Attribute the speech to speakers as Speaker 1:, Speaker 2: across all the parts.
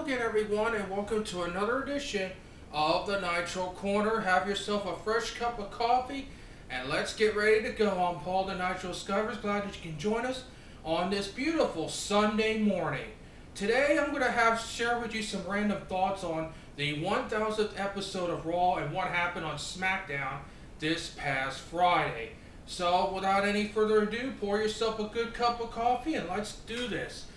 Speaker 1: again, everyone, and welcome to another edition of the Nitro Corner. Have yourself a fresh cup of coffee, and let's get ready to go. I'm Paul, the Nitro Skivers. Glad that you can join us on this beautiful Sunday morning. Today, I'm going to share with you some random thoughts on the 1000th episode of Raw and what happened on SmackDown this past Friday. So, without any further ado, pour yourself a good cup of coffee and let's do this.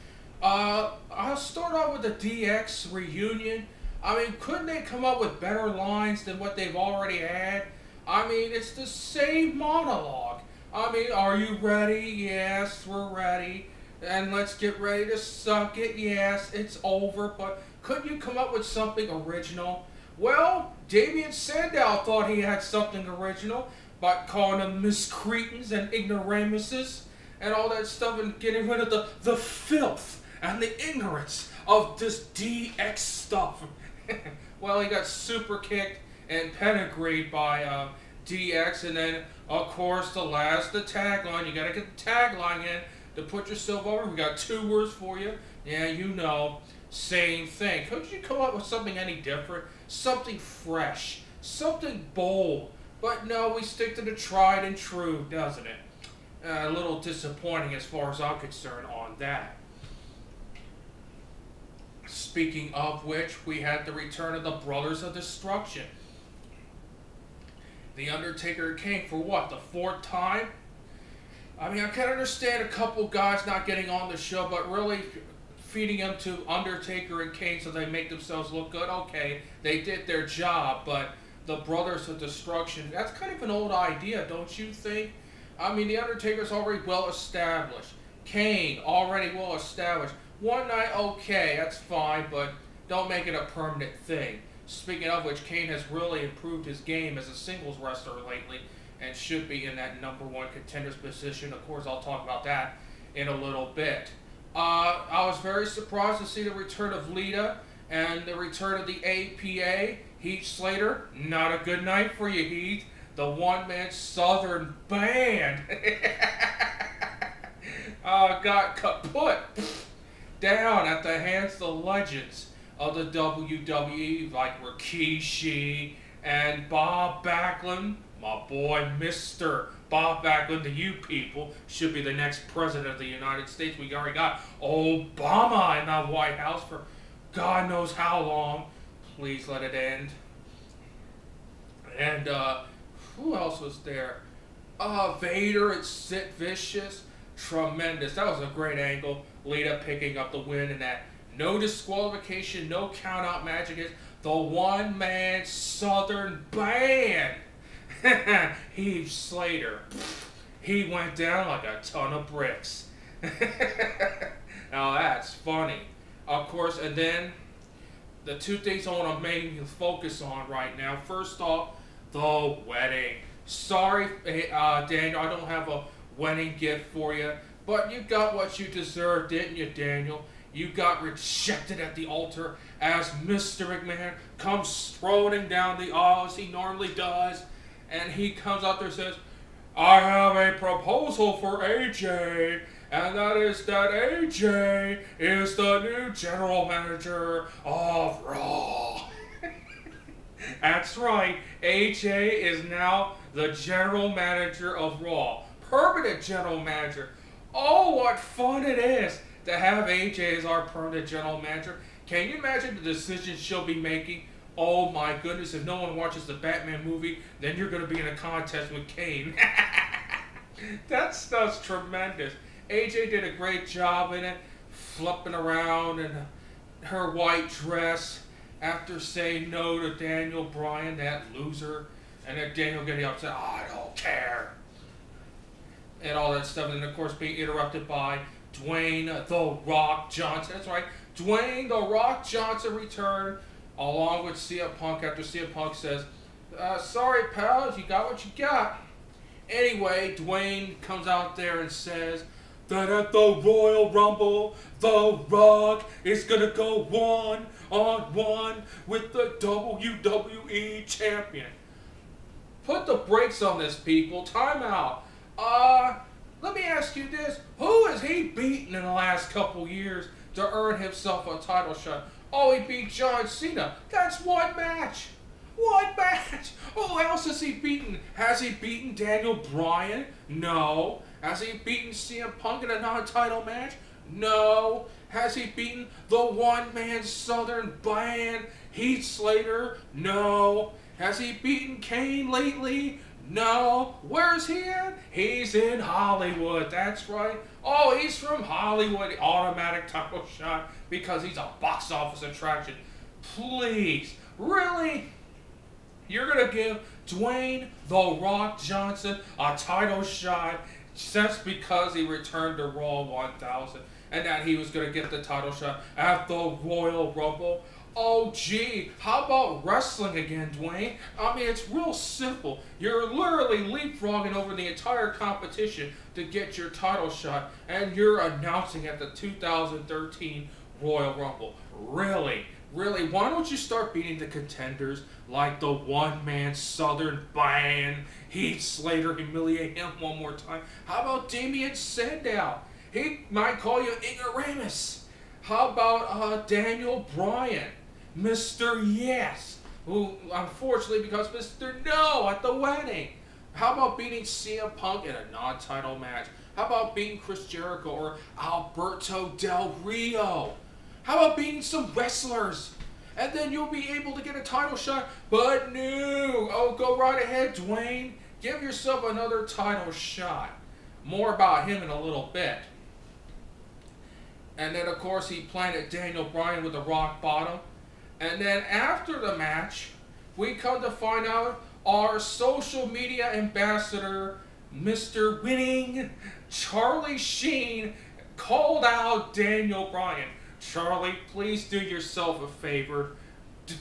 Speaker 1: I'll start out with the DX reunion. I mean, couldn't they come up with better lines than what they've already had? I mean, it's the same monologue. I mean, are you ready? Yes, we're ready. And let's get ready to suck it. Yes, it's over. But couldn't you come up with something original? Well, Damien Sandow thought he had something original by calling them miscretins and ignoramuses and all that stuff and getting rid of the filth and the ignorance of this DX stuff. Well, he got super kicked and pedigreed by DX, and then, of course, the tagline. You gotta get the tagline in to put yourself over. We got 2 words for you. Yeah, you know, same thing. Couldn't you come up with something any different? Something fresh, something bold. But no, we stick to the tried and true, doesn't it? A little disappointing as far as I'm concerned on that. Speaking of which, we had the return of the Brothers of Destruction. The Undertaker came for what, the 4th time? I mean, I can understand a couple guys not getting on the show, but really feeding them to Undertaker and Kane so they make themselves look good. Okay, they did their job, but the Brothers of Destruction, that's kind of an old idea, don't you think? I mean, the Undertaker's already well established. Kane, already well established. One night, okay, that's fine, but don't make it a permanent thing. Speaking of which, Kane has really improved his game as a singles wrestler lately and should be in that #1 contender's position. Of course, I'll talk about that in a little bit. I was very surprised to see the return of Lita and the return of the APA. Heath Slater, not a good night for you, Heath. The one-man Southern band got kaput down at the hands of the legends of the WWE, like Rikishi and Bob Backlund. My boy, Mr. Bob Backlund, to you people, should be the next president of the United States. We already got Obama in the White House for God knows how long. Please let it end. And, who else was there? Vader and Sid Vicious. Tremendous. That was a great angle. Lita picking up the win in that no disqualification, no count-out match against the one-man Southern band. Heath Slater. He went down like a ton of bricks. Now that's funny. Of course, and then the 2 things I want to mainly focus on right now. First off, the wedding. Sorry, Daniel, I don't have a wedding gift for you, but you got what you deserved, didn't you, Daniel? You got rejected at the altar as Mr. McMahon comes strolling down the aisle as he normally does, and he comes out there and says, I have a proposal for AJ, and that is that AJ is the new general manager of Raw. That's right, AJ is now the general manager of Raw. Permanent general manager. Oh, what fun it is to have AJ as our permanent general manager. Can you imagine the decisions she'll be making? Oh my goodness, if no one watches the Batman movie, then you're going to be in a contest with Kane. That stuff's tremendous. AJ did a great job in it, flipping around in her white dress after saying no to Daniel Bryan, that loser. And then Daniel getting upset, oh, I don't care. And all that stuff. And then, of course, being interrupted by Dwayne The Rock Johnson. That's right. Dwayne The Rock Johnson returned along with CM Punk after CM Punk says, sorry, pals, you got what you got. Anyway, Dwayne comes out there and says that at the Royal Rumble, The Rock is going to go 1-on-1 with the WWE Champion. Put the brakes on this, people. Time out. Let me ask you this. Who has he beaten in the last couple years to earn himself a title shot? Oh, he beat John Cena. That's one match. One match. Who else has he beaten? Has he beaten Daniel Bryan? No. Has he beaten CM Punk in a non-title match? No. Has he beaten the one-man Southern band Heath Slater? No. Has he beaten Kane lately? No. Where's he at? He's in Hollywood. That's right. Oh, he's from Hollywood. Automatic title shot because he's a box office attraction. Please. Really? You're going to give Dwayne "The Rock" Johnson a title shot just because he returned to Raw 1000 and that he was going to get the title shot at the Royal Rumble? Oh, gee, how about wrestling again, Dwayne? I mean, it's real simple. You're literally leapfrogging over the entire competition to get your title shot, and you're announcing at the 2013 Royal Rumble. Really? Really? Why don't you start beating the contenders like the one-man Southern band Heath Slater, humiliate him one more time? How about Damien Sandow? He might call you ignoramus. How about Daniel Bryan? Mr. Yes, who unfortunately becomes Mr. No at the wedding. How about beating CM Punk in a non-title match? How about beating Chris Jericho or Alberto Del Rio? How about beating some wrestlers? And then you'll be able to get a title shot. But no. Oh, go right ahead, Dwayne. Give yourself another title shot. More about him in a little bit. And then, of course, he planted Daniel Bryan with a rock bottom. And then after the match, we come to find out our social media ambassador, Mr. Winning, Charlie Sheen, called out Daniel Bryan. Charlie, please do yourself a favor.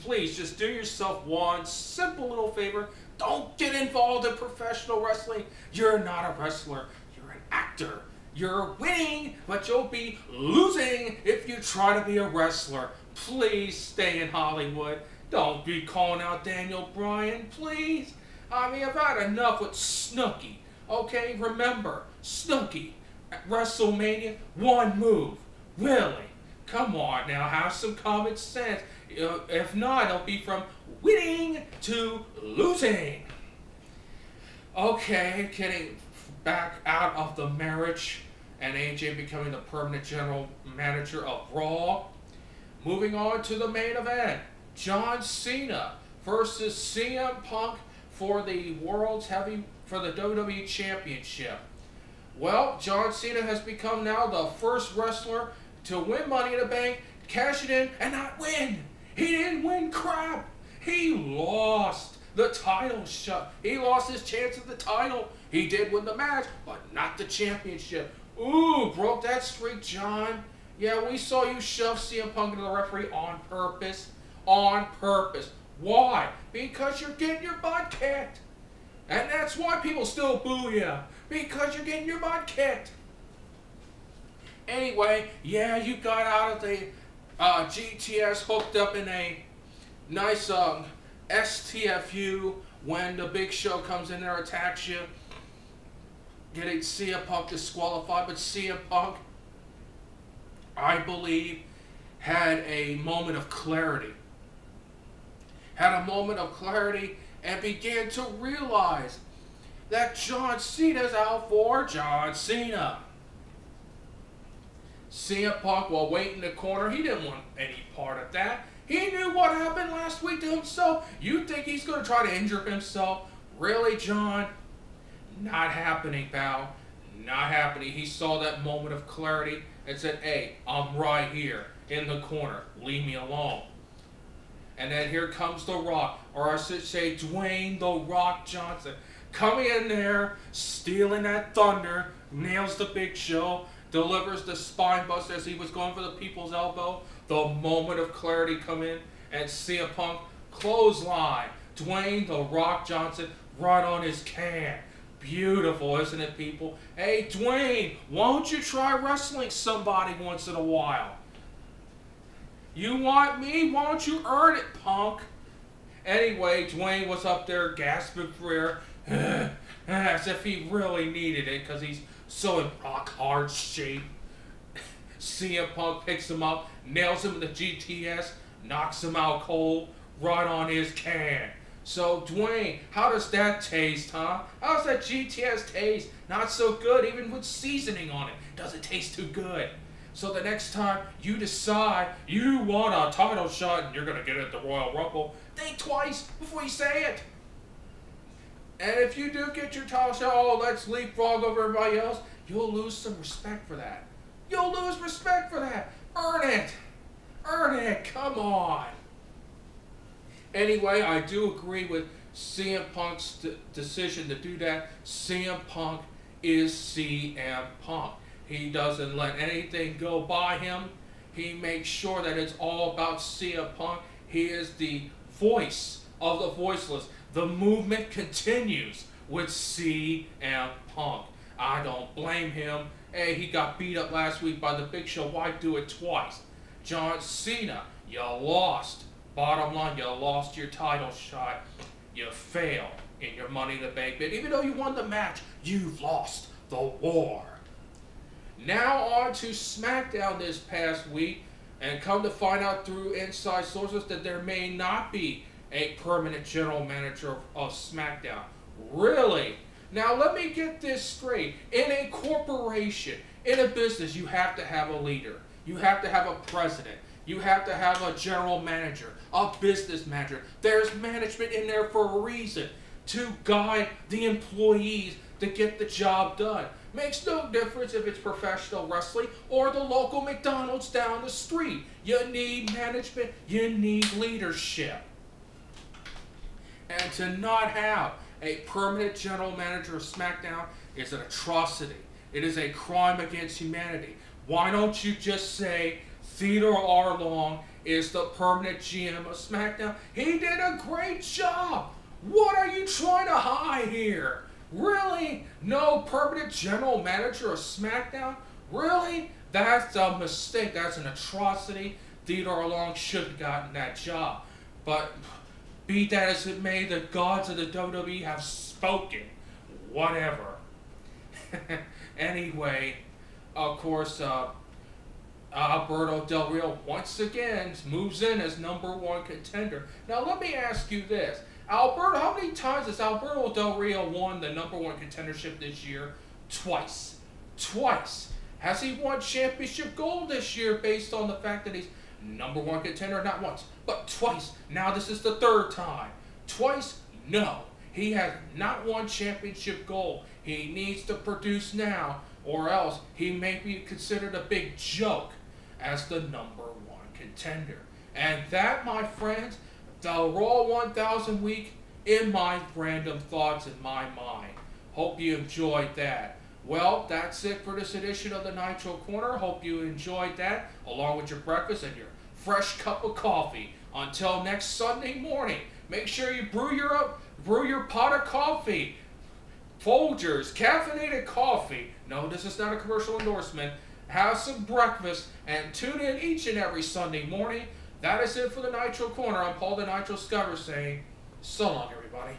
Speaker 1: Please, just do yourself one simple little favor. Don't get involved in professional wrestling. You're not a wrestler. You're an actor. You're winning, but you'll be losing if you try to be a wrestler. Please stay in Hollywood. Don't be calling out Daniel Bryan, please. I mean, I've had enough with Snooki. Okay, remember, Snooki at WrestleMania, one move. Really? Come on now, have some common sense. If not, it'll be from winning to losing. Okay, getting back out of the marriage and AJ becoming the permanent general manager of Raw. Moving on to the main event, John Cena versus CM Punk for the WWE Championship. Well, John Cena has become now the first wrestler to win Money in the Bank, cash it in, and not win. He didn't win crap. He lost the title shot. He lost his chance at the title. He did win the match, but not the championship. Ooh, broke that streak, John. Yeah, we saw you shove CM Punk into the referee on purpose. On purpose. Why? Because you're getting your butt kicked. And that's why people still boo you. Because you're getting your butt kicked. Anyway, yeah, you got out of the GTS hooked up in a nice STFU when the Big Show comes in there, attacks you. Getting CM Punk disqualified, but CM Punk, I believe, had a moment of clarity. Had a moment of clarity and began to realize that John Cena's out for John Cena. CM Punk, while waiting in the corner, he didn't want any part of that. He knew what happened last week to himself. You think he's going to try to injure himself? Really, John? Not happening, pal. Not happening. He saw that moment of clarity and said, hey, I'm right here in the corner. Leave me alone. And then here comes The Rock, or I should say Dwayne The Rock Johnson, coming in there, stealing that thunder, nails the Big Show, delivers the spine buster as he was going for the people's elbow. The moment of clarity come in, and CM Punk clothesline Dwayne The Rock Johnson right on his can. Beautiful, isn't it, people? Hey, Dwayne, why don't you try wrestling somebody once in a while? You want me? Why don't you earn it, punk? Anyway, Dwayne was up there gasping for air, as if he really needed it because he's so in rock hard shape. CM Punk picks him up, nails him in the GTS, knocks him out cold, right on his can. So, Dwayne, how does that taste, huh? How does that GTS taste? Not so good, even with seasoning on it. Doesn't taste too good. So the next time you decide you want a title shot and you're going to get it at the Royal Rumble, think twice before you say it. And if you do get your title shot, oh, let's leapfrog over everybody else, you'll lose some respect for that. You'll lose respect for that. Earn it. Earn it. Come on. Anyway, I do agree with CM Punk's decision to do that. CM Punk is CM Punk. He doesn't let anything go by him. He makes sure that it's all about CM Punk. He is the voice of the voiceless. The movement continues with CM Punk. I don't blame him. Hey, he got beat up last week by the Big Show. Why do it twice? John Cena, you lost. Bottom line, you lost your title shot. You failed in your Money in the Bank bid. Even though you won the match, you've lost the war. Now on to SmackDown this past week, and come to find out through inside sources that there may not be a permanent general manager of SmackDown. Really? Now let me get this straight. In a corporation, in a business, you have to have a leader. You have to have a president. You have to have a general manager, a business manager. There's management in there for a reason, to guide the employees to get the job done. Makes no difference if it's professional wrestling or the local McDonald's down the street. You need management, you need leadership. And to not have a permanent general manager of SmackDown is an atrocity. It is a crime against humanity. Why don't you just say Theodore R. Long is the permanent GM of SmackDown? He did a great job. What are you trying to hide here? Really? No permanent general manager of SmackDown? Really? That's a mistake. That's an atrocity. Theodore R. Long should have gotten that job. But be that as it may, the gods of the WWE have spoken. Whatever. Anyway, of course, Alberto Del Rio once again moves in as #1 contender. Now let me ask you this. Alberto, how many times has Alberto Del Rio won the #1 contendership this year? Twice. Twice. Has he won championship gold this year based on the fact that he's #1 contender? Not once, but twice. Now this is the third time. Twice? No. He has not won championship gold. He needs to produce now, or else he may be considered a big joke as the #1 contender. And that, my friends, the Raw 1000 week in my random thoughts in my mind. Hope you enjoyed that. Well, that's it for this edition of the Nitro Corner. Hope you enjoyed that, along with your breakfast and your fresh cup of coffee. Until next Sunday morning, make sure you brew your pot of coffee. Folgers, caffeinated coffee. No, this is not a commercial endorsement. Have some breakfast and tune in each and every Sunday morning. That is it for the Nitro Corner. I'm Paul the Nitro Scudder saying, so long, everybody.